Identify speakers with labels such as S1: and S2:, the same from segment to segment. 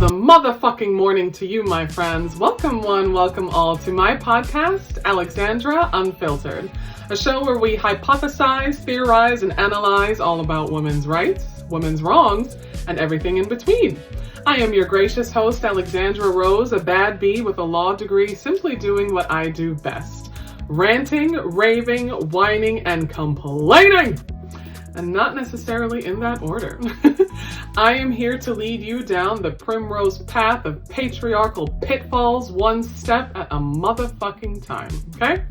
S1: the motherfucking morning to you, my friends. Welcome one, welcome all to my podcast, Alexandra Unfiltered, a show where we hypothesize, theorize, and analyze all about women's rights, women's wrongs, and everything in between. I am your gracious host, Alexandra Rose, a bad bee with a law degree, simply doing what I do best. Ranting, raving, whining, and complaining. And not necessarily in that order. I am here to lead you down the primrose path of patriarchal pitfalls, one step at a motherfucking time, okay?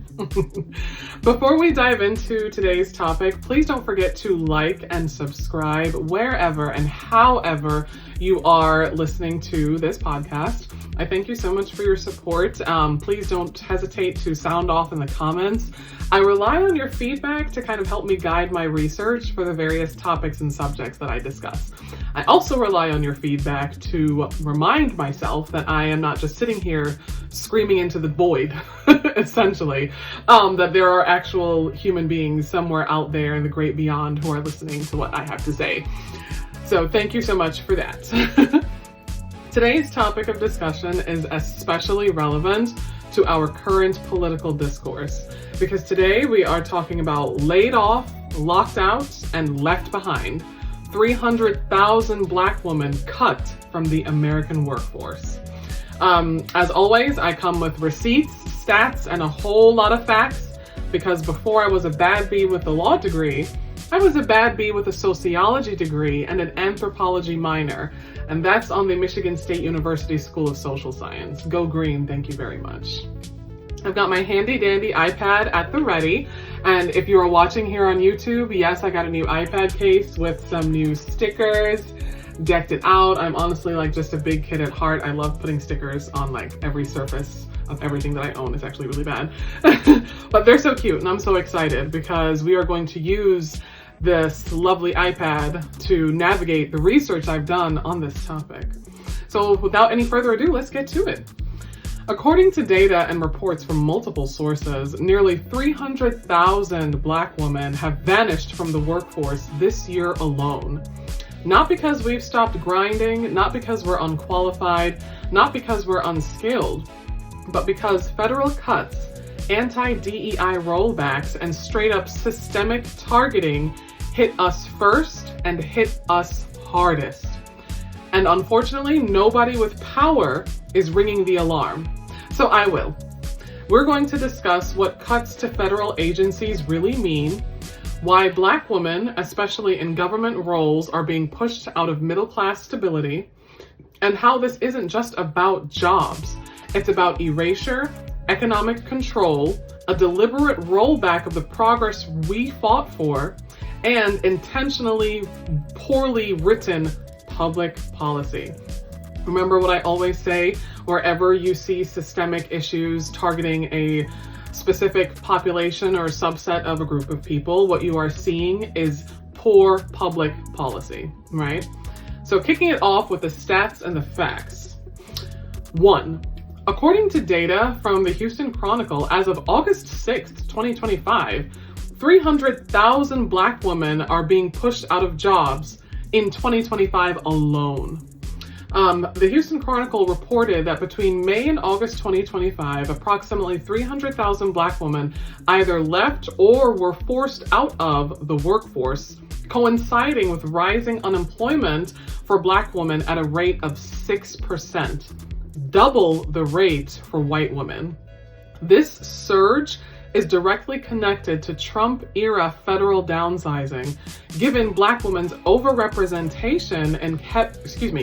S1: Before we dive into today's topic, please don't forget to like and subscribe wherever and however you are listening to this podcast. I thank you so much for your support. Please don't hesitate to sound off in the comments. I rely on your feedback to kind of help me guide my research for the various topics and subjects that I discuss. I also rely on your feedback to remind myself that I am not just sitting here screaming into the void, essentially, that there are actual human beings somewhere out there in the great beyond who are listening to what I have to say. So thank you so much for that. Today's topic of discussion is especially relevant to our current political discourse, because today we are talking about laid off, locked out, and left behind. 300,000 Black women cut from the American workforce. As always, I come with receipts, stats, and a whole lot of facts, because before I was a bad bee with a law degree, I was a bad bee with a sociology degree and an anthropology minor, and that's on the Michigan State University School of Social Science. Go green, thank you very much. I've got my handy dandy iPad at the ready, and if you are watching here on YouTube, yes, I got a new iPad case with some new stickers, decked it out. I'm honestly like just a big kid at heart. I love putting stickers on like every surface of everything that I own. It's actually really bad, but they're so cute, and I'm so excited because we are going to use this lovely iPad to navigate the research I've done on this topic. So without any further ado, let's get to it. According to data and reports from multiple sources, nearly 300,000 Black women have vanished from the workforce this year alone. Not because we've stopped grinding, not because we're unqualified, not because we're unskilled, but because federal cuts, anti-DEI rollbacks, and straight up systemic targeting hit us first and hit us hardest. And unfortunately, nobody with power is ringing the alarm. So I will. We're going to discuss what cuts to federal agencies really mean, why Black women, especially in government roles, are being pushed out of middle-class stability, and how this isn't just about jobs. It's about erasure, economic control, a deliberate rollback of the progress we fought for, and intentionally poorly written public policy. Remember what I always say, wherever you see systemic issues targeting a specific population or subset of a group of people, what you are seeing is poor public policy, right? So kicking it off with the stats and the facts. 1. According to data from the Houston Chronicle, as of August 6th, 2025, 300,000 Black women are being pushed out of jobs in 2025 alone. The Houston Chronicle reported that between May and August 2025, approximately 300,000 Black women either left or were forced out of the workforce, coinciding with rising unemployment for Black women at a rate of 6%. Double the rate for white women. This surge is directly connected to Trump-era federal downsizing, given Black women's overrepresentation in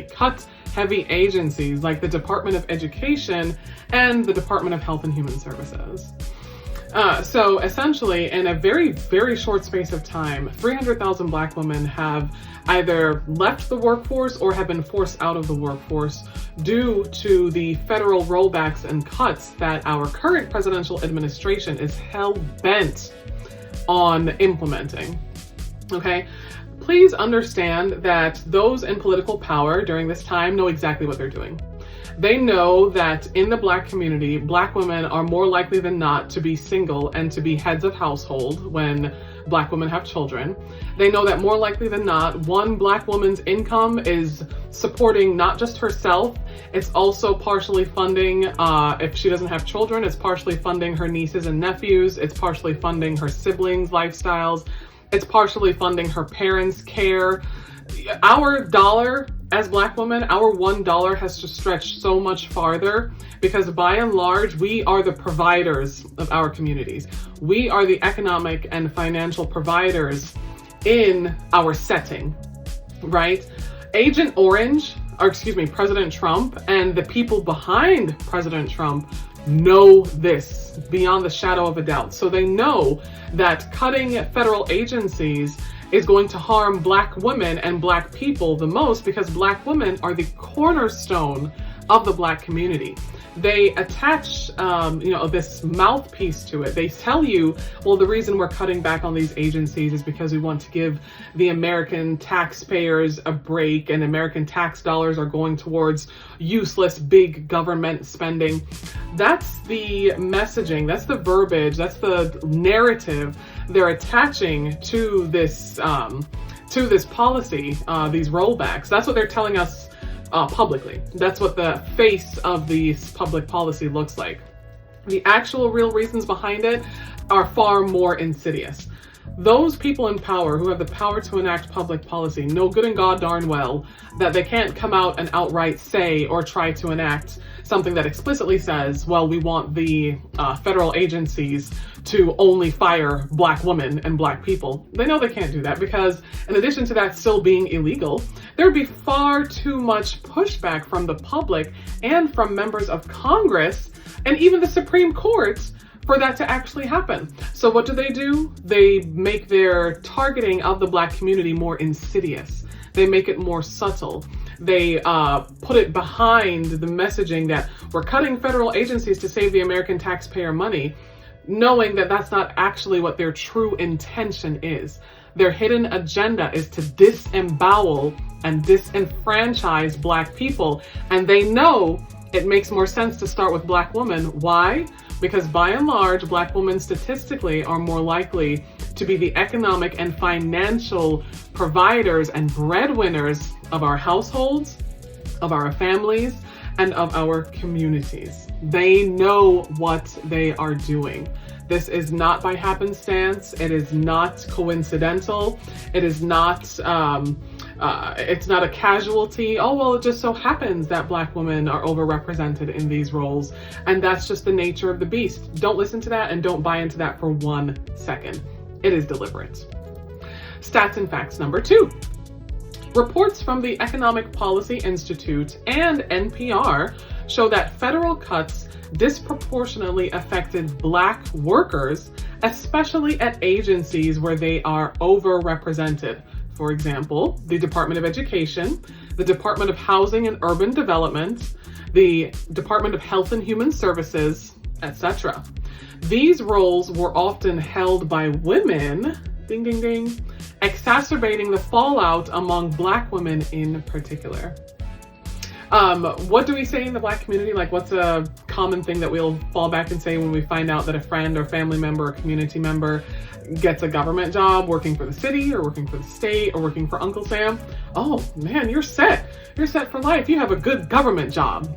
S1: cut-heavy agencies like the Department of Education and the Department of Health and Human Services. So essentially, in a very, very short space of time, 300,000 Black women have either left the workforce or have been forced out of the workforce due to the federal rollbacks and cuts that our current presidential administration is hell-bent on implementing. Okay? Please understand that those in political power during this time know exactly what they're doing. They know that in the Black community, Black women are more likely than not to be single and to be heads of household when Black women have children. They know that more likely than not, one Black woman's income is supporting not just herself, it's also partially funding, if she doesn't have children, it's partially funding her nieces and nephews, it's partially funding her siblings' lifestyles, it's partially funding her parents' care. Our dollar as Black women, our $1 has to stretch so much farther because by and large, we are the providers of our communities. We are the economic and financial providers in our setting, right? President Trump and the people behind President Trump know this beyond the shadow of a doubt. So they know that cutting federal agencies is going to harm Black women and Black people the most because Black women are the cornerstone of the Black community. They attach, this mouthpiece to it. They tell you, well, the reason we're cutting back on these agencies is because we want to give the American taxpayers a break, and American tax dollars are going towards useless big government spending. That's the messaging, that's the verbiage, that's the narrative they're attaching to this policy, these rollbacks. That's what they're telling us publicly. That's what the face of this public policy looks like. The actual real reasons behind it are far more insidious. Those people in power who have the power to enact public policy know good and god darn well that they can't come out and outright say or try to enact something that explicitly says, well, we want the federal agencies to only fire Black women and Black people. They know they can't do that because in addition to that still being illegal, there'd be far too much pushback from the public and from members of Congress and even the Supreme Court for that to actually happen. So what do? They make their targeting of the Black community more insidious. They make it more subtle. They put it behind the messaging that we're cutting federal agencies to save the American taxpayer money, knowing that that's not actually what their true intention is. Their hidden agenda is to disembowel and disenfranchise Black people. And they know it makes more sense to start with Black women. Why? Because by and large, Black women statistically are more likely to be the economic and financial providers and breadwinners of our households, of our families, and of our communities. They know what they are doing. This is not by happenstance. It is not coincidental. It is not, it's not a casualty. Oh, well, it just so happens that Black women are overrepresented in these roles. And that's just the nature of the beast. Don't listen to that and don't buy into that for 1 second. It is deliberate. Stats and facts number 2. Reports from the Economic Policy Institute and NPR show that federal cuts disproportionately affected Black workers, especially at agencies where they are overrepresented. For example, the Department of Education, the Department of Housing and Urban Development, the Department of Health and Human Services, etc. These roles were often held by women, ding, ding, ding, exacerbating the fallout among Black women in particular. What do we say in the Black community? Like, what's a common thing that we'll fall back and say when we find out that a friend or family member or community member gets a government job working for the city or working for the state or working for Uncle Sam? Oh man, you're set. You're set for life. You have a good government job.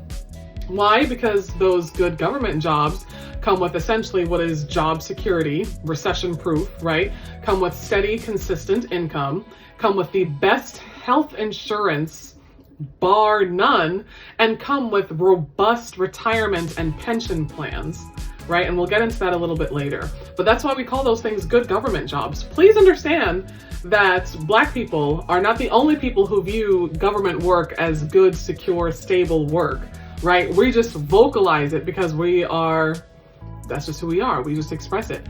S1: Why? Because those good government jobs come with essentially what is job security, recession-proof, right? Come with steady, consistent income, come with the best health insurance, bar none, and come with robust retirement and pension plans, right? And we'll get into that a little bit later. But that's why we call those things good government jobs. Please understand that Black people are not the only people who view government work as good, secure, stable work, right? We just vocalize it because that's just who we are. We just express it.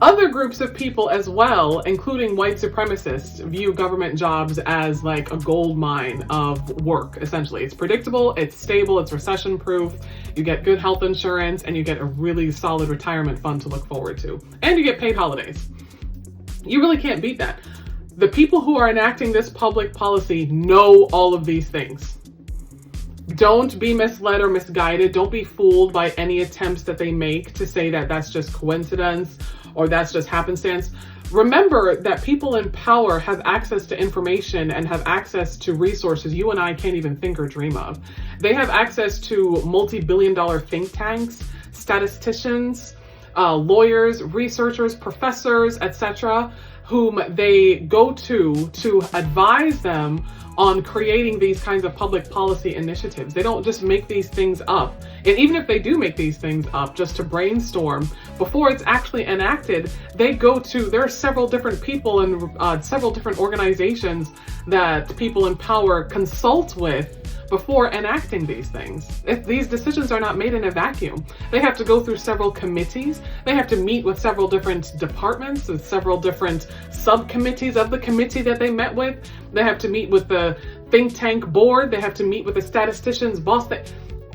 S1: Other groups of people as well, including white supremacists, view government jobs as like a gold mine of work, essentially. It's predictable, it's stable, it's recession-proof, you get good health insurance, and you get a really solid retirement fund to look forward to. And you get paid holidays. You really can't beat that. The people who are enacting this public policy know all of these things. Don't be misled or misguided. Don't be fooled by any attempts that they make to say that that's just coincidence or that's just happenstance. Remember that people in power have access to information and have access to resources you and I can't even think or dream of. They have access to multi-billion-dollar think tanks, statisticians, lawyers, researchers, professors, etc., whom they go to advise them on creating these kinds of public policy initiatives. They don't just make these things up. And even if they do make these things up just to brainstorm, before it's actually enacted, there are several different people and several different organizations that people in power consult with before enacting these things. If these decisions are not made in a vacuum, they have to go through several committees. They have to meet with several different departments and several different subcommittees of the committee that they met with. They have to meet with the think tank board. They have to meet with the statistician's boss.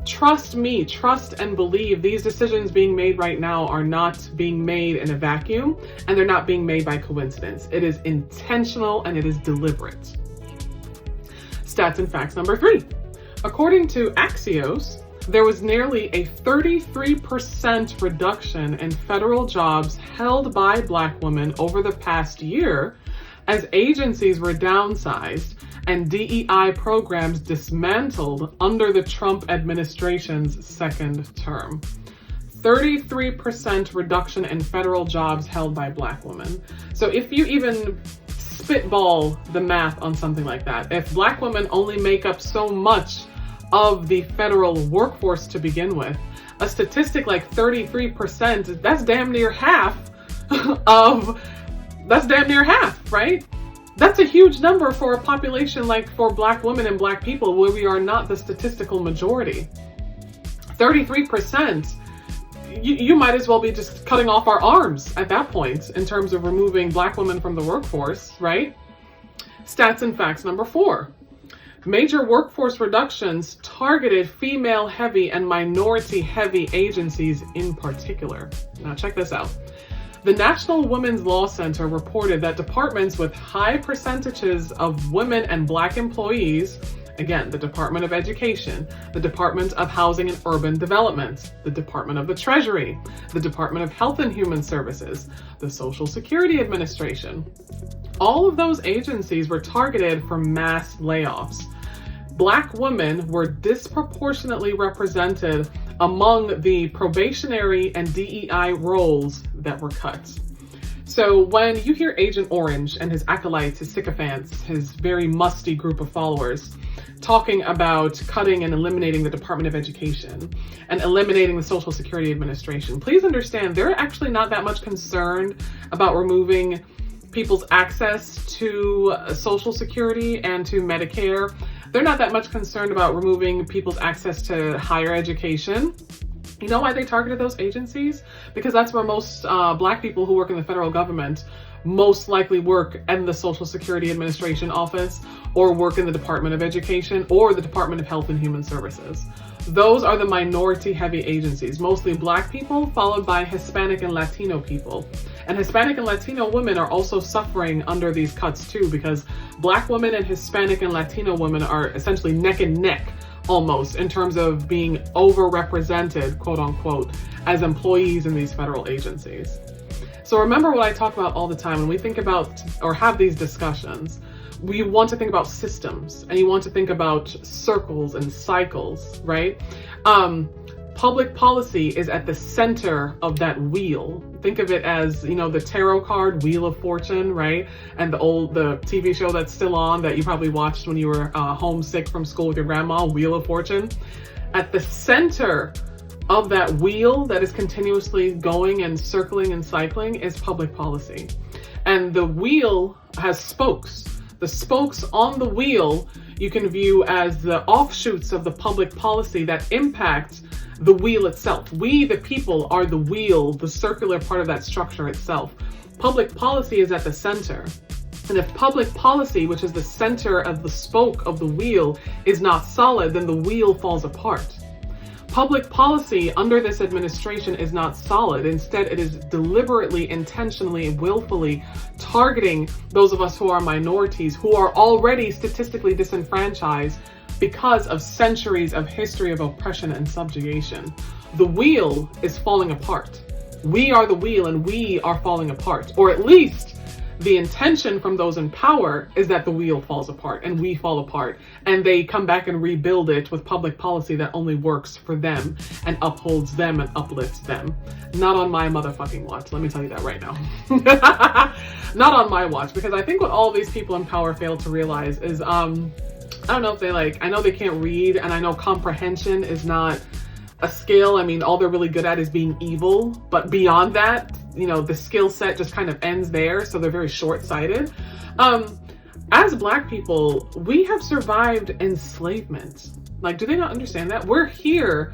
S1: Trust me, trust and believe these decisions being made right now are not being made in a vacuum, and they're not being made by coincidence. It is intentional and it is deliberate. Stats and facts number 3. According to Axios, there was nearly a 33% reduction in federal jobs held by Black women over the past year as agencies were downsized and DEI programs dismantled under the Trump administration's second term. 33% reduction in federal jobs held by Black women. So if you even spitball the math on something like that, if Black women only make up so much of the federal workforce to begin with, a statistic like 33%, that's damn near half, right? That's a huge number for a population like for Black women and Black people where we are not the statistical majority. 33%, you might as well be just cutting off our arms at that point in terms of removing Black women from the workforce, right? Stats and facts number 4. Major workforce reductions targeted female-heavy and minority-heavy agencies in particular. Now check this out. The National Women's Law Center reported that departments with high percentages of women and Black employees, again, the Department of Education, the Department of Housing and Urban Development, the Department of the Treasury, the Department of Health and Human Services, the Social Security Administration. All of those agencies were targeted for mass layoffs. Black women were disproportionately represented among the probationary and DEI roles that were cut. So when you hear Agent Orange and his acolytes, his sycophants, his very musty group of followers talking about cutting and eliminating the Department of Education and eliminating the Social Security Administration, please understand they're actually not that much concerned about removing people's access to Social Security and to Medicare. They're not that much concerned about removing people's access to higher education. You know why they targeted those agencies? Because that's where most Black people who work in the federal government most likely work in the Social Security Administration office or work in the Department of Education or the Department of Health and Human Services. Those are the minority-heavy agencies, mostly Black people, followed by Hispanic and Latino people. And Hispanic and Latino women are also suffering under these cuts too, because Black women and Hispanic and Latino women are essentially neck and neck almost in terms of being overrepresented, quote unquote, as employees in these federal agencies. So remember what I talk about all the time when we think about or have these discussions. We want to think about systems and you want to think about circles and cycles, right? Public policy is at the center of that wheel. Think of it as, you know, the tarot card, Wheel of Fortune, right? And the TV show that's still on that you probably watched when you were homesick from school with your grandma, Wheel of Fortune. At the center of that wheel that is continuously going and circling and cycling is public policy. And the wheel has spokes. The spokes on the wheel you can view as the offshoots of the public policy that impact the wheel itself. We, the people, are the wheel, the circular part of that structure itself. Public policy is at the center. And if public policy, which is the center of the spoke of the wheel, is not solid, then the wheel falls apart. Public policy under this administration is not solid. Instead, it is deliberately, intentionally, willfully targeting those of us who are minorities, who are already statistically disenfranchised because of centuries of history of oppression and subjugation. The wheel is falling apart. We are the wheel and we are falling apart. Or at least the intention from those in power is that the wheel falls apart and we fall apart. And they come back and rebuild it with public policy that only works for them and upholds them and uplifts them. Not on my motherfucking watch. Let me tell you that right now. Not on my watch. Because I think what all these people in power fail to realize is, I don't know if they I know they can't read, and I know comprehension is not a skill. I mean, all they're really good at is being evil. But beyond that, you know, the skill set just kind of ends there. So they're very short-sighted. As Black people, we have survived enslavement. Like, do they not understand that? We're here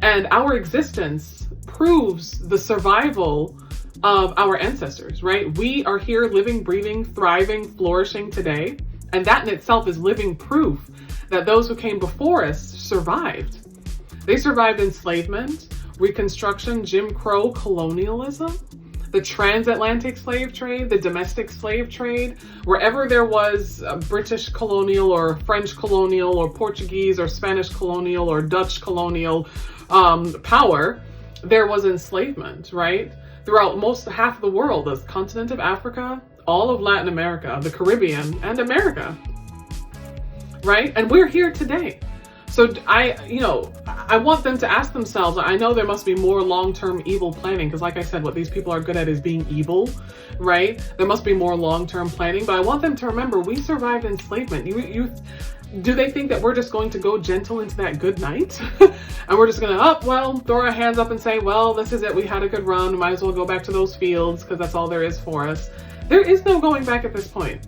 S1: and our existence proves the survival of our ancestors, right? We are here living, breathing, thriving, flourishing today. And that in itself is living proof that those who came before us survived. They survived enslavement, Reconstruction, Jim Crow, colonialism, the transatlantic slave trade, the domestic slave trade. Wherever there was a British colonial or French colonial or Portuguese or Spanish colonial or Dutch colonial power, there was enslavement, right? Throughout half of the world, the continent of Africa, all of Latin America, the Caribbean, and America, right? And we're here today. So I want them to ask themselves, I know there must be more long-term evil planning, because like I said, what these people are good at is being evil, right? There must be more long-term planning, but I want them to remember we survived enslavement. Do they think that we're just going to go gentle into that good night? And we're just going to, throw our hands up and say, well, this is it. We had a good run. We might as well go back to those fields because that's all there is for us. There is no going back at this point.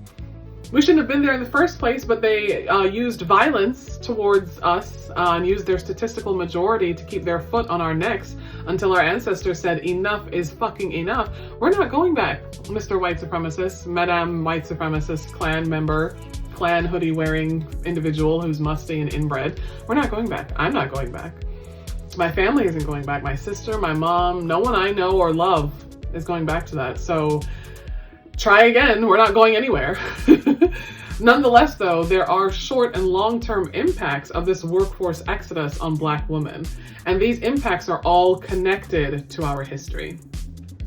S1: We shouldn't have been there in the first place, but they used violence towards us and used their statistical majority to keep their foot on our necks until our ancestors said, enough is fucking enough. We're not going back, Mr. White Supremacist, Madame White Supremacist, Klan member, Klan hoodie wearing individual who's musty and inbred. We're not going back. I'm not going back. My family isn't going back. My sister, my mom, no one I know or love is going back to that. So try again. We're not going anywhere. Nonetheless, though, there are short and long-term impacts of this workforce exodus on Black women. And these impacts are all connected to our history.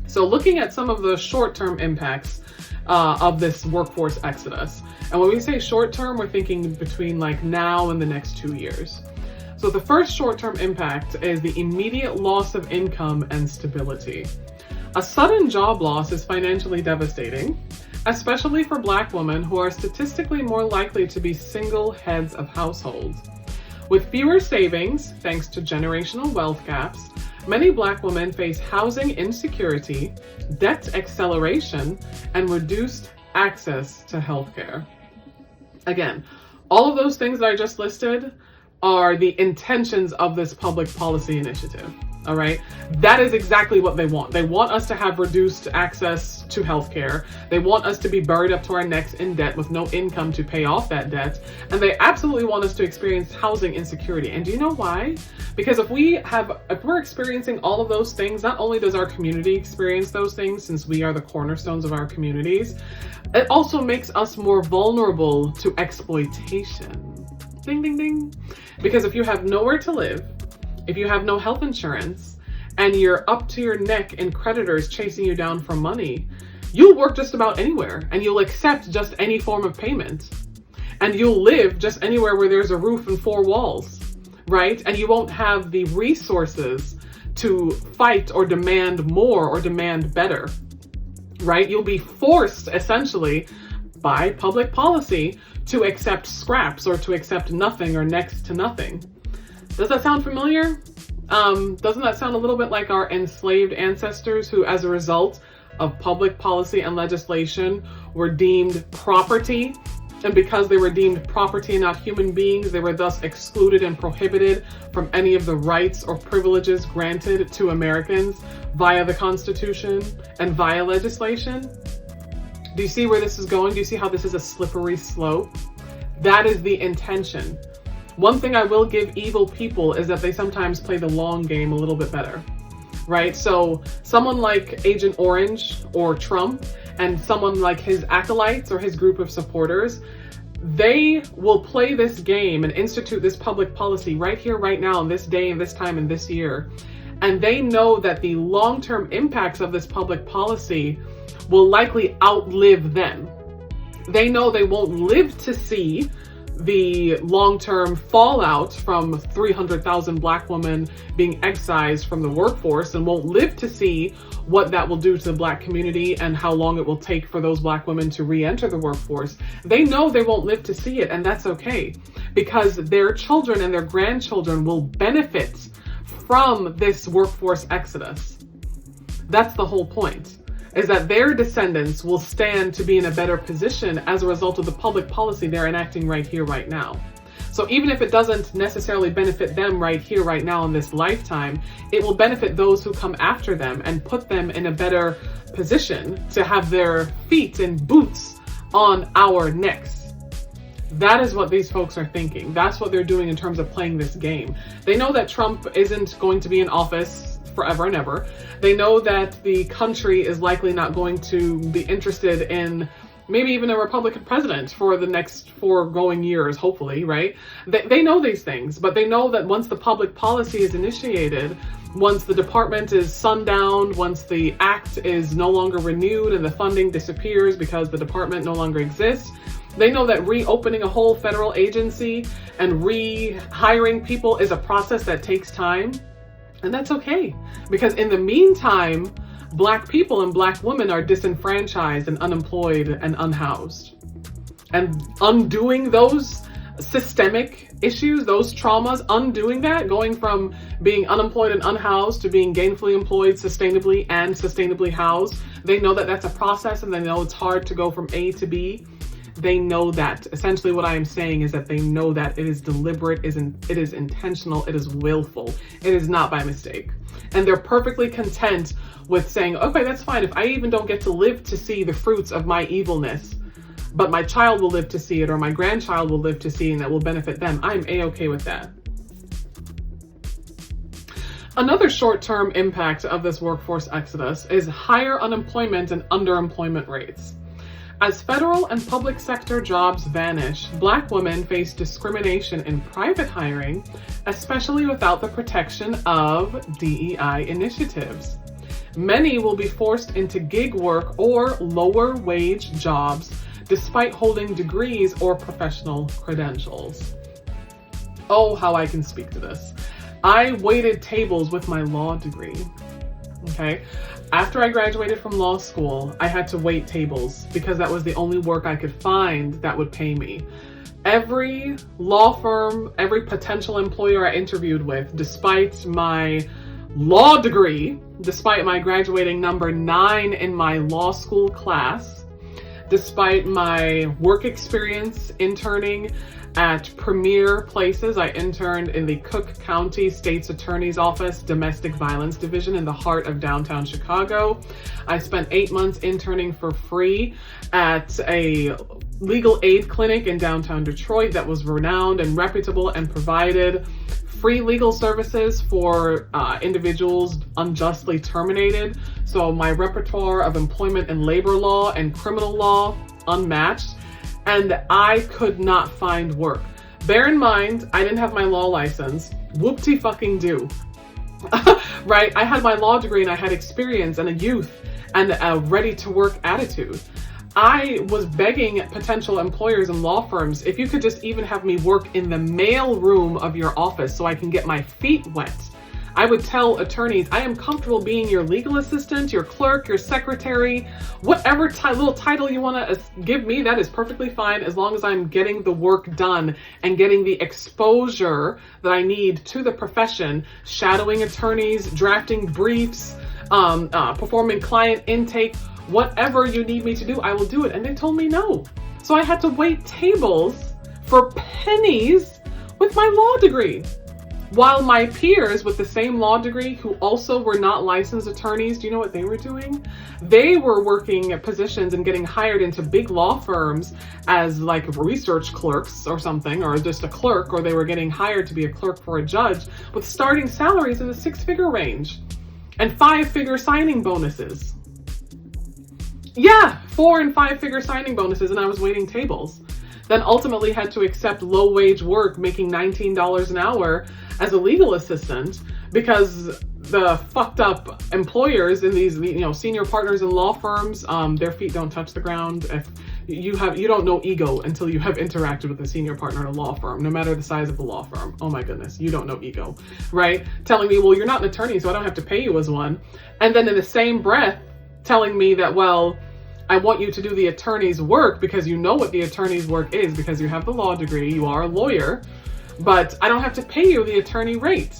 S1: So looking at some of the short-term impacts of this workforce exodus. And when we say short-term, we're thinking between like now and the next 2 years. So the first short-term impact is the immediate loss of income and stability. A sudden job loss is financially devastating, especially for Black women who are statistically more likely to be single heads of households. With fewer savings, thanks to generational wealth gaps, many Black women face housing insecurity, debt acceleration, and reduced access to healthcare. Again, all of those things that I just listed are the intentions of this public policy initiative. All right. That is exactly what they want. They want us to have reduced access to healthcare. They want us to be buried up to our necks in debt with no income to pay off that debt. And they absolutely want us to experience housing insecurity. And do you know why? Because if we're experiencing all of those things, not only does our community experience those things, since we are the cornerstones of our communities, it also makes us more vulnerable to exploitation. Ding, ding, ding. Because if you have nowhere to live, if you have no health insurance, and you're up to your neck in creditors chasing you down for money, you'll work just about anywhere and you'll accept just any form of payment. And you'll live just anywhere where there's a roof and four walls, right? And you won't have the resources to fight or demand more or demand better, right? You'll be forced essentially by public policy to accept scraps or to accept nothing or next to nothing. Does that sound familiar? Doesn't that sound a little bit like our enslaved ancestors who, as a result of public policy and legislation, were deemed property? And because they were deemed property and not human beings, they were thus excluded and prohibited from any of the rights or privileges granted to Americans via the Constitution and via legislation? Do you see where this is going? Do you see how this is a slippery slope? That is the intention. One thing I will give evil people is that they sometimes play the long game a little bit better, right? So someone like Agent Orange or Trump and someone like his acolytes or his group of supporters, they will play this game and institute this public policy right here, right now, on this day and this time and this year. And they know that the long-term impacts of this public policy will likely outlive them. They know they won't live to see the long-term fallout from 300,000 Black women being excised from the workforce, and won't live to see what that will do to the Black community and how long it will take for those Black women to re-enter the workforce. They know they won't live to see it, and that's okay, because their children and their grandchildren will benefit from this workforce exodus. That's the whole point, is that their descendants will stand to be in a better position as a result of the public policy they're enacting right here, right now. So even if it doesn't necessarily benefit them right here, right now in this lifetime, it will benefit those who come after them and put them in a better position to have their feet and boots on our necks. That is what these folks are thinking. That's what they're doing in terms of playing this game. They know that Trump isn't going to be in office forever and ever. They know that the country is likely not going to be interested in maybe even a Republican president for the next foregoing years, hopefully, right? They know these things, but they know that once the public policy is initiated, once the department is sundowned, once the act is no longer renewed and the funding disappears because the department no longer exists, they know that reopening a whole federal agency and rehiring people is a process that takes time. And that's okay, because in the meantime, Black people and Black women are disenfranchised and unemployed and unhoused. And undoing those systemic issues, those traumas, undoing that, going from being unemployed and unhoused to being gainfully employed sustainably and sustainably housed, they know that that's a process, and they know it's hard to go from A to B. They know that. Essentially what I am saying is that they know that it is deliberate, it is intentional, it is willful. It is not by mistake. And they're perfectly content with saying, okay, that's fine. If I even don't get to live to see the fruits of my evilness, but my child will live to see it, or my grandchild will live to see, and that will benefit them, I'm A-okay with that. Another short-term impact of this workforce exodus is higher unemployment and underemployment rates. As federal and public sector jobs vanish, Black women face discrimination in private hiring, especially without the protection of DEI initiatives. Many will be forced into gig work or lower wage jobs despite holding degrees or professional credentials. Oh, how I can speak to this. I waited tables with my law degree. Okay. After I graduated from law school, I had to wait tables because that was the only work I could find that would pay me. Every law firm, every potential employer I interviewed with, despite my law degree, despite my graduating number 9 in my law school class, despite my work experience interning at premier places. I interned in the Cook County State's Attorney's Office Domestic Violence Division in the heart of downtown Chicago. I spent 8 months interning for free at a legal aid clinic in downtown Detroit that was renowned and reputable and provided free legal services for individuals unjustly terminated. So my repertoire of employment and labor law and criminal law, unmatched. And I could not find work. Bear in mind, I didn't have my law license. Whoop-de-fucking-do. Right? I had my law degree and I had experience and a youth and a ready-to-work attitude. I was begging potential employers and law firms, if you could just even have me work in the mail room of your office so I can get my feet wet. I would tell attorneys, I am comfortable being your legal assistant, your clerk, your secretary, whatever little title you want to give me, that is perfectly fine, as long as I'm getting the work done and getting the exposure that I need to the profession, shadowing attorneys, drafting briefs, performing client intake, whatever you need me to do, I will do it. And they told me no. So I had to wait tables for pennies with my law degree. While my peers with the same law degree who also were not licensed attorneys, do you know what they were doing? They were working at positions and getting hired into big law firms as like research clerks or something, or just a clerk, or they were getting hired to be a clerk for a judge with starting salaries in the 6-figure range and 5-figure signing bonuses. Yeah, 4- and 5-figure signing bonuses, and I was waiting tables. Then ultimately had to accept low wage work, making $19 an hour as a legal assistant, because the fucked up employers in these, senior partners in law firms, their feet don't touch the ground. If you don't know ego until you have interacted with a senior partner in a law firm, no matter the size of the law firm. Oh my goodness, you don't know ego, right? Telling me, well, you're not an attorney, so I don't have to pay you as one. And then in the same breath, telling me that, well, I want you to do the attorney's work because you know what the attorney's work is because you have the law degree, you are a lawyer, but I don't have to pay you the attorney rate.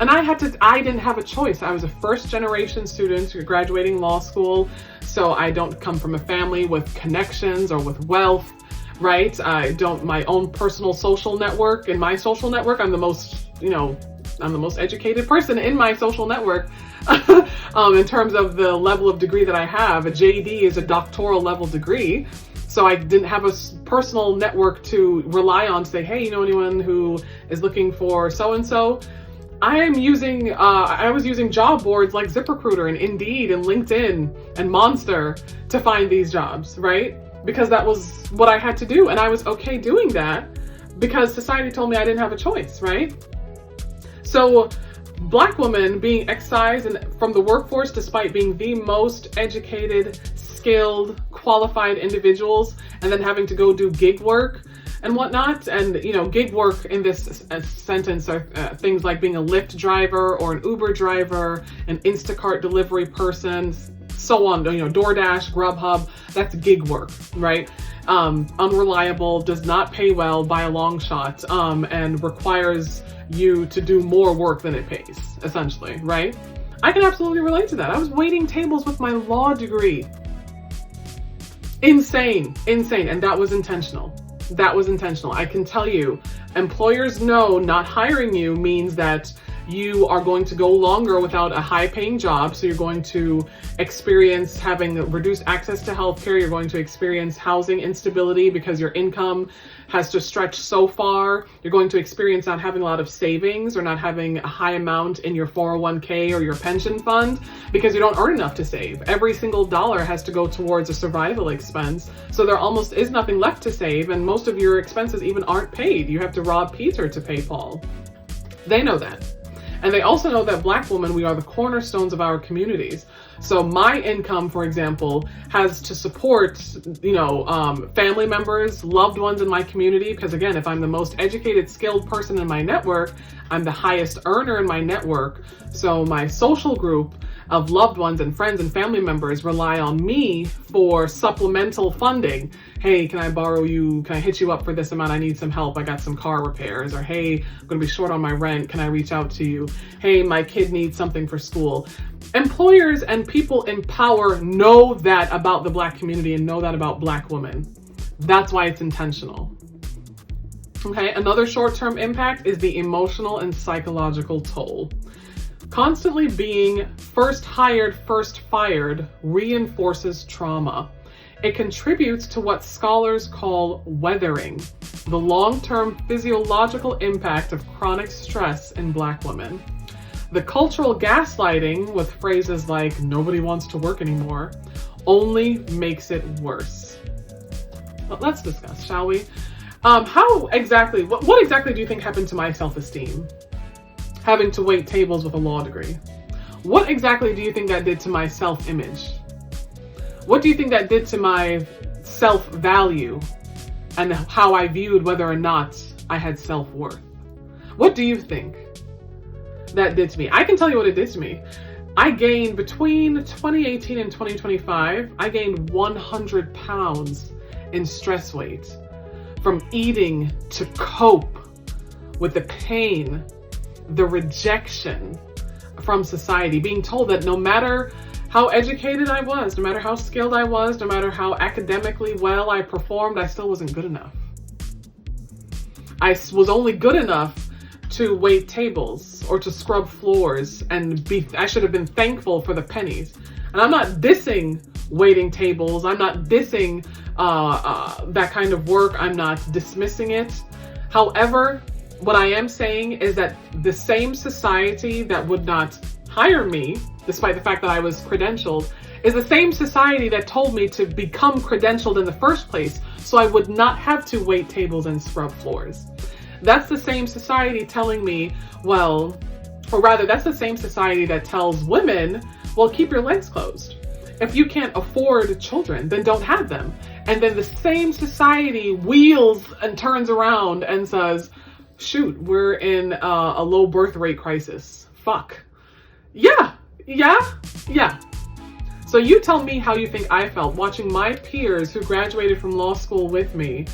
S1: And I didn't have a choice. I was a first generation student graduating law school. So I don't come from a family with connections or with wealth, right? My own personal social network. In my social network, I'm the most educated person in my social network. In terms of the level of degree that I have, a JD is a doctoral level degree. So I didn't have a personal network to rely on to say, hey, you know anyone who is looking for so-and-so? I was using job boards like ZipRecruiter and Indeed and LinkedIn and Monster to find these jobs, right? Because that was what I had to do. And I was okay doing that because society told me I didn't have a choice, right? So Black women being excised from the workforce despite being the most educated, skilled, qualified individuals, and then having to go do gig work and whatnot. And, gig work in this sentence are things like being a Lyft driver or an Uber driver, an Instacart delivery person, so on, DoorDash, Grubhub, that's gig work, right? Unreliable, does not pay well by a long shot, and requires you to do more work than it pays, essentially, right? I can absolutely relate to that. I was waiting tables with my law degree. Insane. And that was intentional. I can tell you, employers know not hiring you means that you are going to go longer without a high paying job. So you're going to experience having reduced access to healthcare. You're going to experience housing instability because your income has to stretch so far. You're going to experience not having a lot of savings or not having a high amount in your 401k or your pension fund because you don't earn enough to save. Every single dollar has to go towards a survival expense. So there almost is nothing left to save, and most of your expenses even aren't paid. You have to rob Peter to pay Paul. They know that. And they also know that Black women, we are the cornerstones of our communities. So my income, for example, has to support, family members, loved ones in my community. Because again, if I'm the most educated, skilled person in my network, I'm the highest earner in my network. So my social group of loved ones and friends and family members rely on me for supplemental funding. Hey, can I hit you up for this amount? I need some help. I got some car repairs. Or hey, I'm going to be short on my rent. Can I reach out to you? Hey, my kid needs something for school. Employers and people in power know that about the Black community and know that about Black women. That's why it's intentional. Okay, another short-term impact is the emotional and psychological toll. Constantly being first hired, first fired reinforces trauma. It contributes to what scholars call weathering, the long-term physiological impact of chronic stress in Black women. The cultural gaslighting with phrases like nobody wants to work anymore only makes it worse. But let's discuss, shall we? What exactly do you think happened to my self-esteem? Having to wait tables with a law degree. What exactly do you think that did to my self-image? What do you think that did to my self-value and how I viewed whether or not I had self-worth? What do you think that did to me? I can tell you what it did to me. I gained between 2018 and 2025, I gained 100 pounds in stress weight from eating to cope with the pain, the rejection from society, being told that no matter how educated I was, no matter how skilled I was, no matter how academically well I performed, I still wasn't good enough. I was only good enough to wait tables or to scrub floors and I should have been thankful for the pennies. And I'm not dissing waiting tables. I'm not dissing that kind of work. I'm not dismissing it. However, what I am saying is that the same society that would not hire me, despite the fact that I was credentialed, is the same society that told me to become credentialed in the first place so I would not have to wait tables and scrub floors. That's the same society telling me, well, Or rather, that's the same society that tells women, well, keep your legs closed. If you can't afford children, then don't have them. And then the same society wheels and turns around and says, shoot, we're in a low birth rate crisis. Fuck. Yeah. So you tell me how you think I felt watching my peers who graduated from law school with me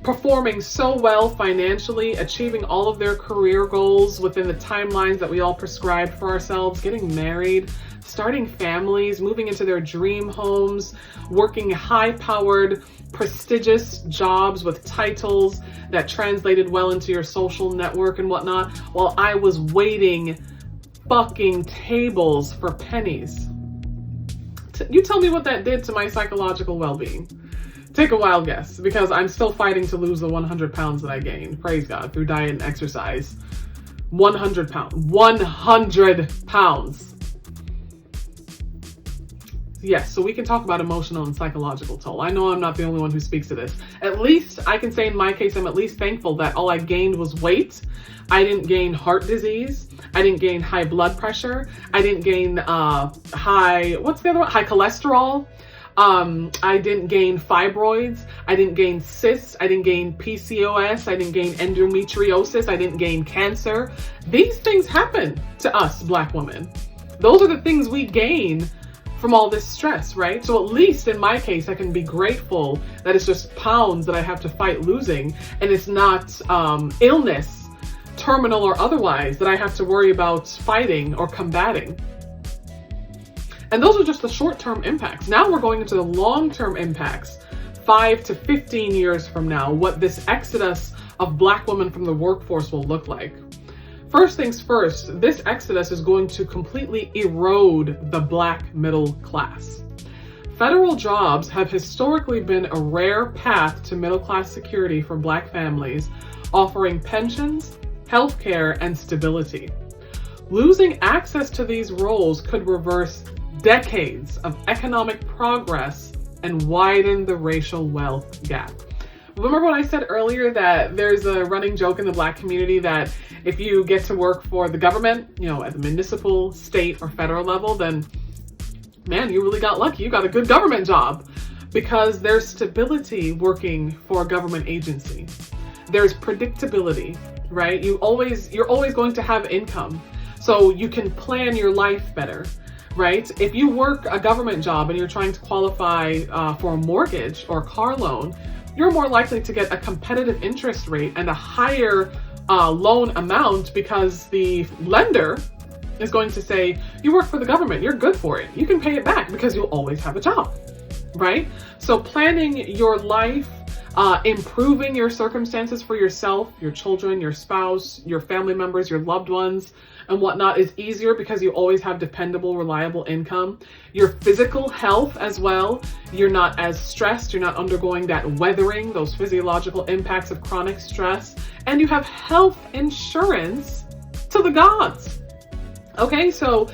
S1: performing so well financially, achieving all of their career goals within the timelines that we all prescribed for ourselves, getting married, starting families, moving into their dream homes, working high-powered, prestigious jobs with titles that translated well into your social network and whatnot, while I was waiting fucking tables for pennies. You tell me what that did to my psychological well-being. Take a wild guess, because I'm still fighting to lose the 100 pounds that I gained, praise God, through diet and exercise. 100 pounds. 100 pounds. Yes, so we can talk about emotional and psychological toll. I know I'm not the only one who speaks to this. At least I can say in my case, I'm at least thankful that all I gained was weight. I didn't gain heart disease. I didn't gain high blood pressure. I didn't gain high cholesterol. I didn't gain fibroids. I didn't gain cysts. I didn't gain PCOS. I didn't gain endometriosis. I didn't gain cancer. These things happen to us Black women. Those are the things we gain from all this stress, right? So at least in my case, I can be grateful that it's just pounds that I have to fight losing, and it's not illness, terminal or otherwise, that I have to worry about fighting or combating. And those are just the short-term impacts. Now we're going into the long-term impacts, 5 to 15 years from now, what this exodus of Black women from the workforce will look like. First things first, this exodus is going to completely erode the Black middle class. Federal jobs have historically been a rare path to middle-class security for Black families, offering pensions, healthcare, and stability. Losing access to these roles could reverse decades of economic progress and widen the racial wealth gap. Remember when I said earlier that there's a running joke in the Black community that if you get to work for the government, at the municipal, state, or federal level, then man, you really got lucky. You got a good government job, because there's stability working for a government agency. There's predictability, right? You're always going to have income, so you can plan your life better. Right? If you work a government job and you're trying to qualify for a mortgage or car loan, you're more likely to get a competitive interest rate and a higher loan amount, because the lender is going to say, you work for the government, you're good for it. You can pay it back because you'll always have a job, right? So planning your life, improving your circumstances for yourself, your children, your spouse, your family members, your loved ones, and whatnot is easier because you always have dependable, reliable income. Your physical health as well. You're not as stressed. You're not undergoing that weathering, those physiological impacts of chronic stress. And you have health insurance to the gods. Okay, so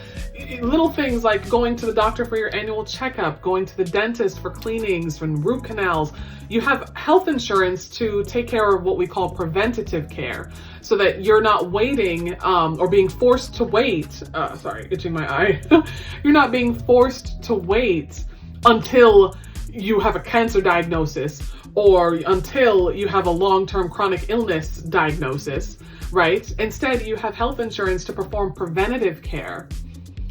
S1: little things like going to the doctor for your annual checkup, going to the dentist for cleanings and root canals. You have health insurance to take care of what we call preventative care, so that you're not waiting or being forced to wait. Sorry, itching my eye. You're not being forced to wait until you have a cancer diagnosis or until you have a long-term chronic illness diagnosis, right? Instead, you have health insurance to perform preventative care.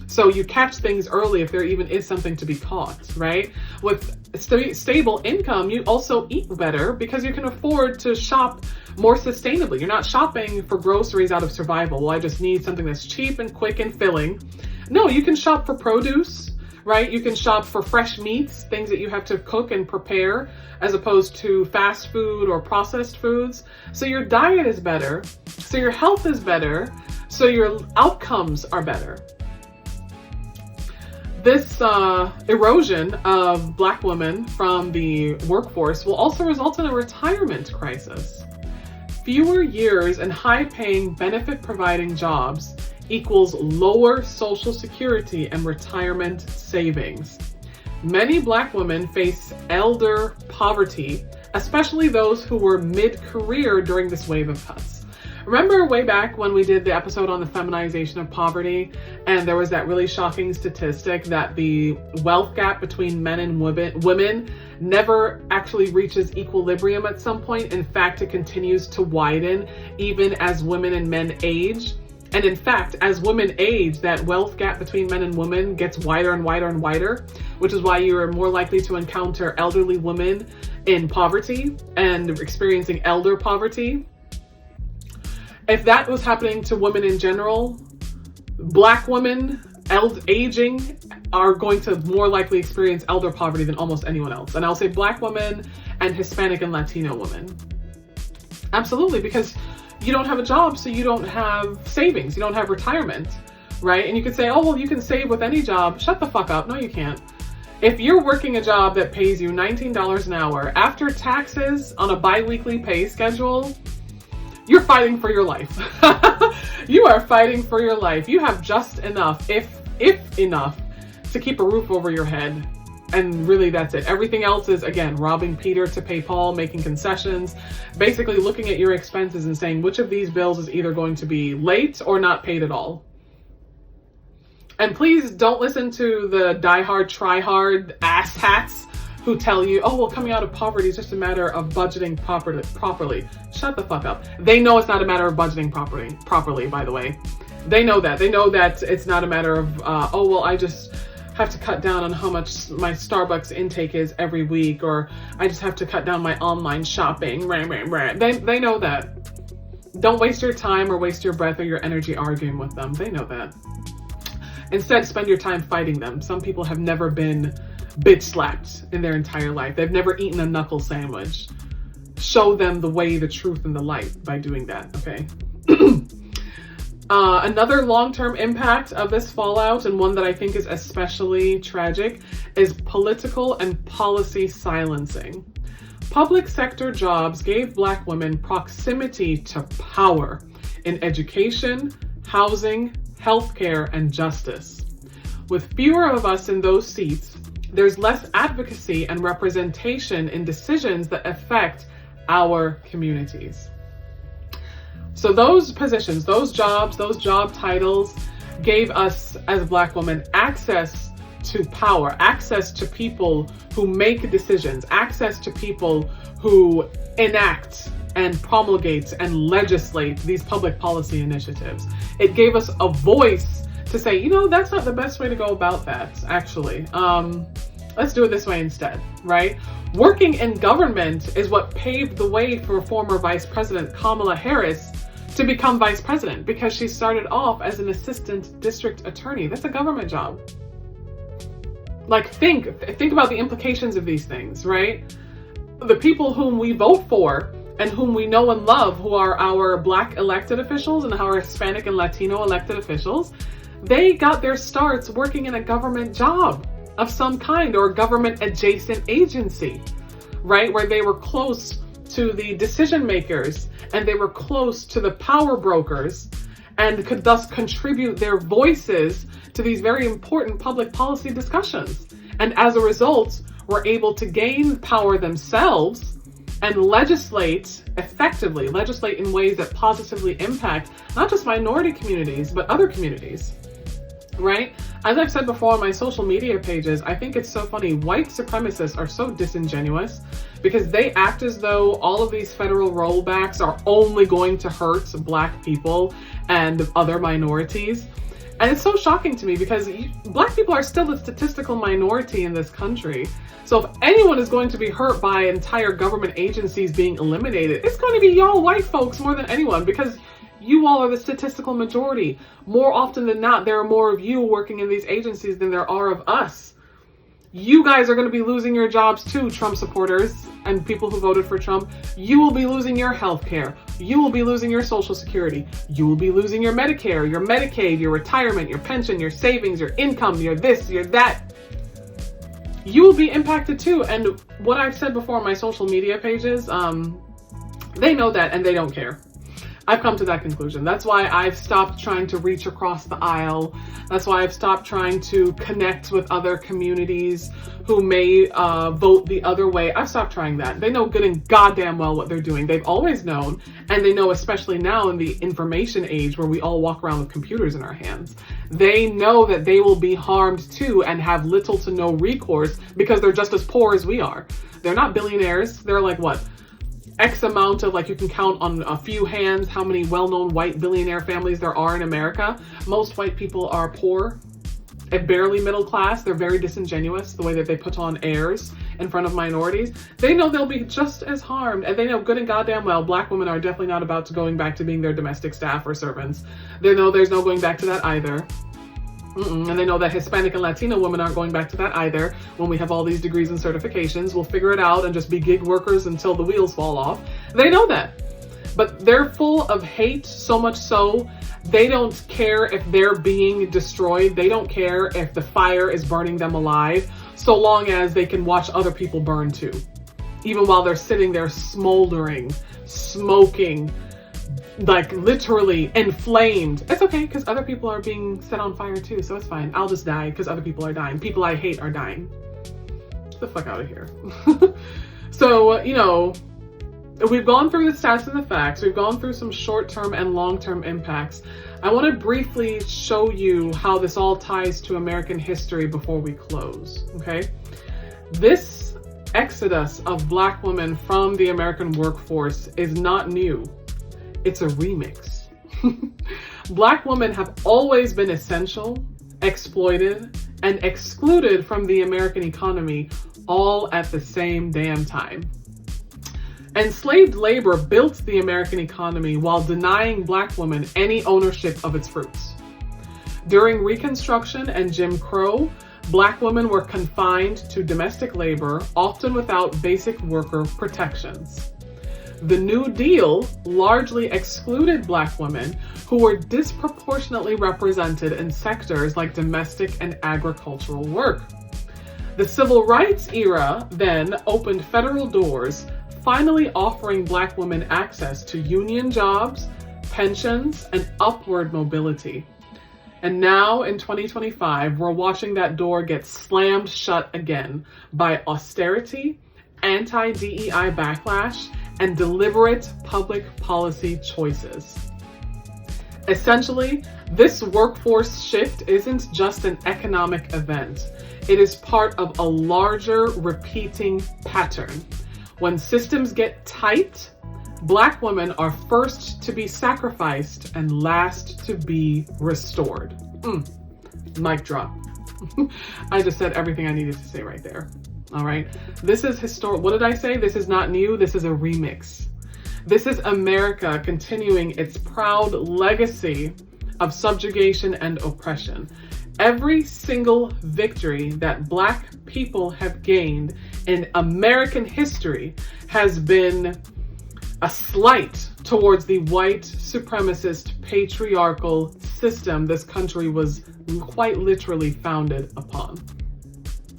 S1: So you catch things early if there even is something to be caught, right? With stable income, you also eat better because you can afford to shop more sustainably. You're not shopping for groceries out of survival. Well, I just need something that's cheap and quick and filling. No, you can shop for produce, right? You can shop for fresh meats, things that you have to cook and prepare, as opposed to fast food or processed foods. So your diet is better, so your health is better, so your outcomes are better. This erosion of Black women from the workforce will also result in a retirement crisis. Fewer years in high-paying, benefit-providing jobs equals lower Social Security and retirement savings. Many Black women face elder poverty, especially those who were mid-career during this wave of cuts. Remember way back when we did the episode on the feminization of poverty, and there was that really shocking statistic that the wealth gap between men and women never actually reaches equilibrium at some point. In fact, it continues to widen even as women and men age. And in fact, as women age, that wealth gap between men and women gets wider and wider and wider, which is why you are more likely to encounter elderly women in poverty and experiencing elder poverty. If that was happening to women in general, Black women aging are going to more likely experience elder poverty than almost anyone else. And I'll say Black women and Hispanic and Latino women. Absolutely, because you don't have a job, so you don't have savings, you don't have retirement, right? And you could say, oh, well, you can save with any job. Shut the fuck up. No, you can't. If you're working a job that pays you $19 an hour after taxes on a bi-weekly pay schedule, you're fighting for your life. You are fighting for your life. You have just enough, if enough, to keep a roof over your head. And really, that's it. Everything else is, again, robbing Peter to pay Paul, making concessions, basically looking at your expenses and saying which of these bills is either going to be late or not paid at all. And please don't listen to the die-hard, try-hard asshats who tell you, oh, well, coming out of poverty is just a matter of budgeting properly. Shut the fuck up. They know it's not a matter of budgeting properly, by the way. They know that. They know that it's not a matter of, oh, well, I just have to cut down on how much my Starbucks intake is every week, or I just have to cut down my online shopping. They know that. Don't waste your time or waste your breath or your energy arguing with them. They know that. Instead, spend your time fighting them. Some people have never been bitch slapped in their entire life. They've never eaten a knuckle sandwich. Show them the way, the truth, and the light by doing that, okay? Another long-term impact of this fallout, and one that I think is especially tragic, is political and policy silencing. Public sector jobs gave Black women proximity to power in education, housing, healthcare, and justice. With fewer of us in those seats, there's less advocacy and representation in decisions that affect our communities. So those positions, those jobs, those job titles gave us as Black women access to power, access to people who make decisions, access to people who enact and promulgate and legislate these public policy initiatives. It gave us a voice to say, you know, that's not the best way to go about that, actually. Let's do it this way instead, right? Working in government is what paved the way for former Vice President Kamala Harris to become vice president, because she started off as an assistant district attorney. That's a government job. Like, think about the implications of these things, right? The people whom we vote for and whom we know and love, who are our Black elected officials and our Hispanic and Latino elected officials, they got their starts working in a government job of some kind, or a government adjacent agency, right? Where they were close to the decision makers and they were close to the power brokers and could thus contribute their voices to these very important public policy discussions. And as a result, were able to gain power themselves and legislate effectively, legislate in ways that positively impact not just minority communities, but other communities, right? As I've said before on my social media pages, I think it's so funny. White supremacists are so disingenuous because they act as though all of these federal rollbacks are only going to hurt Black people and other minorities. And it's so shocking to me because Black people are still a statistical minority in this country. So if anyone is going to be hurt by entire government agencies being eliminated, it's going to be y'all white folks more than anyone, because you all are the statistical majority. More often than not, there are more of you working in these agencies than there are of us. You guys are going to be losing your jobs too, Trump supporters and people who voted for Trump. You will be losing your health care. You will be losing your Social Security. You will be losing your Medicare, your Medicaid, your retirement, your pension, your savings, your income, your this, your that. You will be impacted too. And what I've said before on my social media pages, they know that and they don't care. I've come to that conclusion. That's why I've stopped trying to reach across the aisle. That's why I've stopped trying to connect with other communities who may vote the other way. I've stopped trying that. They know good and goddamn well what they're doing. They've always known, and they know especially now in the information age where we all walk around with computers in our hands. They know that they will be harmed too and have little to no recourse because they're just as poor as we are. They're not billionaires. They're like what? X amount of, like, you can count on a few hands how many well-known white billionaire families there are in America. Most white people are poor and barely middle class. They're very disingenuous the way that they put on airs in front of minorities. They know they'll be just as harmed, and they know good and goddamn well Black women are definitely not about to going back to being their domestic staff or servants. They know there's no going back to that either. And they know that Hispanic and Latino women aren't going back to that either. When we have all these degrees and certifications, we'll figure it out and just be gig workers until the wheels fall off. They know that. But they're full of hate, so much so, they don't care if they're being destroyed. They don't care if the fire is burning them alive, so long as they can watch other people burn too. Even while they're sitting there smoldering, smoking, like literally inflamed. It's okay, because other people are being set on fire too, so it's fine. I'll just die because other people are dying. People I hate are dying. Get the fuck out of here. So, you know, we've gone through the stats and the facts. We've gone through some short-term and long-term impacts. I want to briefly show you how this all ties to American history before we close, okay? This exodus of Black women from the American workforce is not new. It's a remix. Black women have always been essential, exploited, and excluded from the American economy all at the same damn time. Enslaved labor built the American economy while denying Black women any ownership of its fruits. During Reconstruction and Jim Crow, Black women were confined to domestic labor, often without basic worker protections. The New Deal largely excluded Black women who were disproportionately represented in sectors like domestic and agricultural work. The Civil Rights era then opened federal doors, finally offering Black women access to union jobs, pensions, and upward mobility. And now in 2025, we're watching that door get slammed shut again by austerity, anti-DEI backlash, and deliberate public policy choices. Essentially, this workforce shift isn't just an economic event. It is part of a larger repeating pattern. When systems get tight, Black women are first to be sacrificed and last to be restored. Mic drop. I just said everything I needed to say right there. All right. This is historic. What did I say? This is not new. This is a remix. This is America continuing its proud legacy of subjugation and oppression. Every single victory that Black people have gained in American history has been a slight towards the white supremacist patriarchal system this country was quite literally founded upon.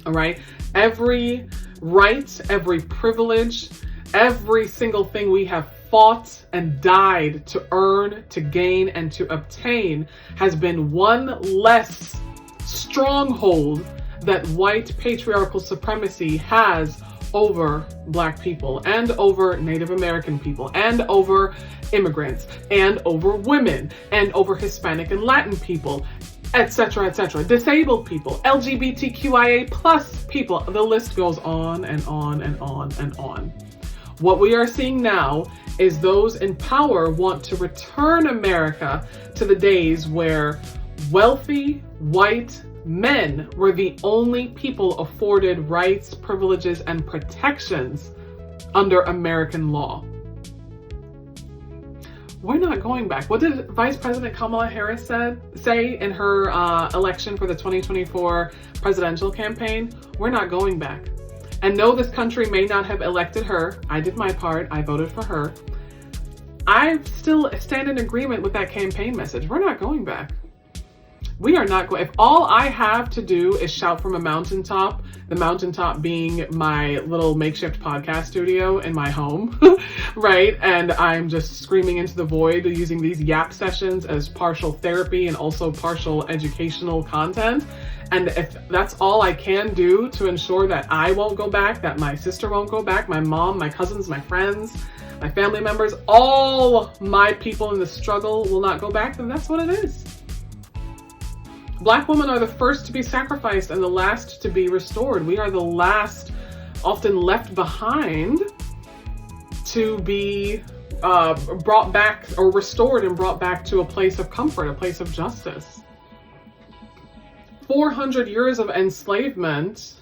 S1: All right. Every right, every privilege, every single thing we have fought and died to earn, to gain, and to obtain has been one less stronghold that white patriarchal supremacy has over Black people and over Native American people and over immigrants and over women and over Hispanic and Latin people, etc., etc., disabled people, LGBTQIA plus people. The list goes on and on and on and on. What we are seeing now is those in power want to return America to the days where wealthy white men were the only people afforded rights, privileges, and protections under American law. We're not going back. What did Vice President Kamala Harris say in her election for the 2024 presidential campaign? We're not going back. And no, this country may not have elected her. I did my part. I voted for her. I still stand in agreement with that campaign message. We're not going back. We are not going, if all I have to do is shout from a mountaintop, the mountaintop being my little makeshift podcast studio in my home, right? And I'm just screaming into the void using these yap sessions as partial therapy and also partial educational content. And if that's all I can do to ensure that I won't go back, that my sister won't go back, my mom, my cousins, my friends, my family members, all my people in the struggle will not go back, then that's what it is. Black women are the first to be sacrificed and the last to be restored. We are the last, often left behind, to be brought back or restored and brought back to a place of comfort, a place of justice. 400 years of enslavement,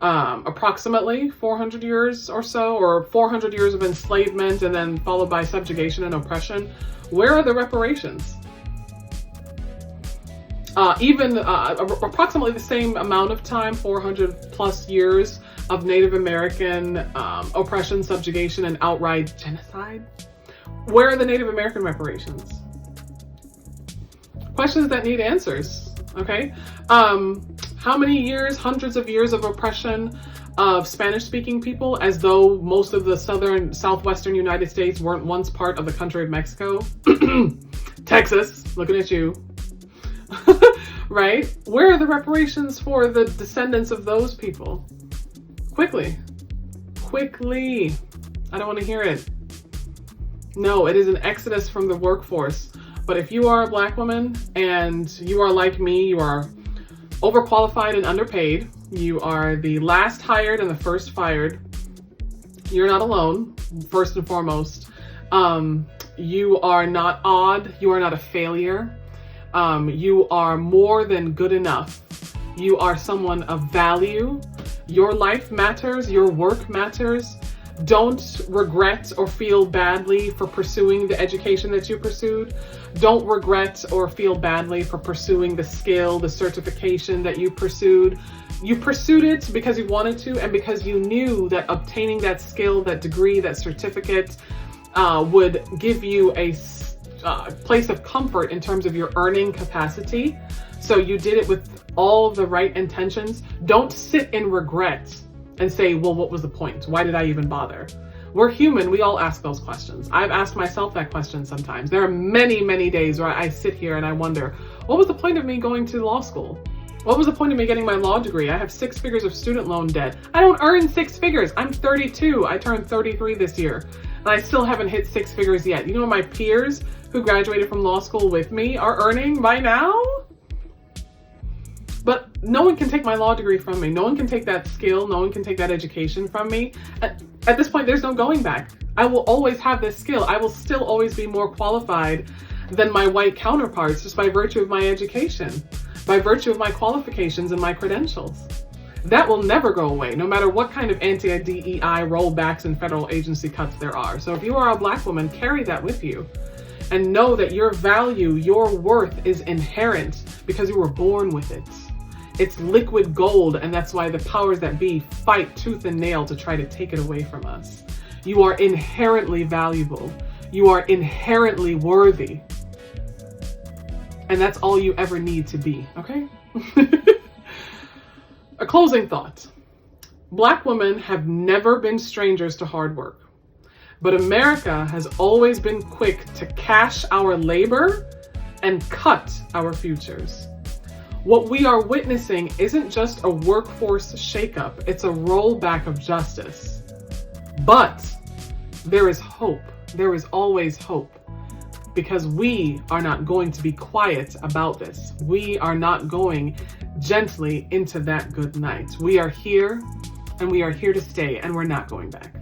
S1: approximately 400 years or so, or 400 years of enslavement and then followed by subjugation and oppression. Where are the reparations? Approximately the same amount of time, 400 plus years of Native American oppression, subjugation, and outright genocide. Where are the Native American reparations? Questions that need answers, okay? How many years, hundreds of years of oppression of Spanish-speaking people, as though most of the southwestern United States weren't once part of the country of Mexico? Texas, looking at you. Right? Where are the reparations for the descendants of those people? Quickly. I don't want to hear it. No, it is an exodus from the workforce. But if you are a Black woman and you are like me, you are overqualified and underpaid, you are the last hired and the first fired, you're not alone, first and foremost. You are not odd. You are not a failure. You are more than good enough. You are someone of value. Your life matters. Your work matters. Don't regret or feel badly for pursuing the education that you pursued. Don't regret or feel badly for pursuing the skill, the certification that you pursued. You pursued it because you wanted to and because you knew that obtaining that skill, that degree, that certificate would give you a place of comfort in terms of your earning capacity. So you did it with all of the right intentions. Don't sit in regret and say, well, what was the point? Why did I even bother? We're human. We all ask those questions. I've asked myself that question sometimes. There are many, many days where I sit here and I wonder, what was the point of me going to law school? What was the point of me getting my law degree? I have 6 figures of student loan debt. I don't earn 6 figures. I'm 32. I turned 33 this year. And I still haven't hit 6 figures yet. You know, my peers who graduated from law school with me are earning by now? But no one can take my law degree from me. No one can take that skill. No one can take that education from me. At this point, there's no going back. I will always have this skill. I will still always be more qualified than my white counterparts just by virtue of my education, by virtue of my qualifications and my credentials. That will never go away, no matter what kind of anti-DEI rollbacks and federal agency cuts there are. So if you are a Black woman, carry that with you. And know that your value, your worth is inherent because you were born with it. It's liquid gold, and that's why the powers that be fight tooth and nail to try to take it away from us. You are inherently valuable. You are inherently worthy. And that's all you ever need to be, okay? A closing thought. Black women have never been strangers to hard work. But America has always been quick to cash our labor and cut our futures. What we are witnessing isn't just a workforce shakeup, it's a rollback of justice. But there is hope. There is always hope. Because we are not going to be quiet about this. We are not going gently into that good night. We are here, and we are here to stay, and we're not going back.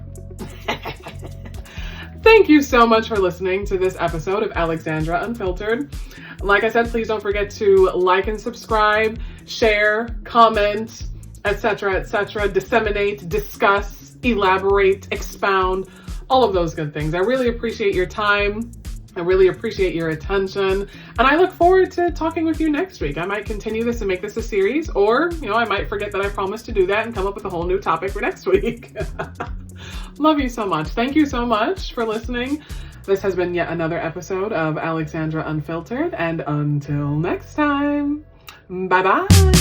S1: Thank you so much for listening to this episode of Alexandra Unfiltered. Like I said, please don't forget to like and subscribe, share, comment, etc., disseminate, discuss, elaborate, expound, all of those good things. I really appreciate your time. I really appreciate your attention, and I look forward to talking with you next week. I might continue this and make this a series, or, I might forget that I promised to do that and come up with a whole new topic for next week. Love you so much. Thank you so much for listening. This has been yet another episode of Alexandra Unfiltered, and until next time, bye bye.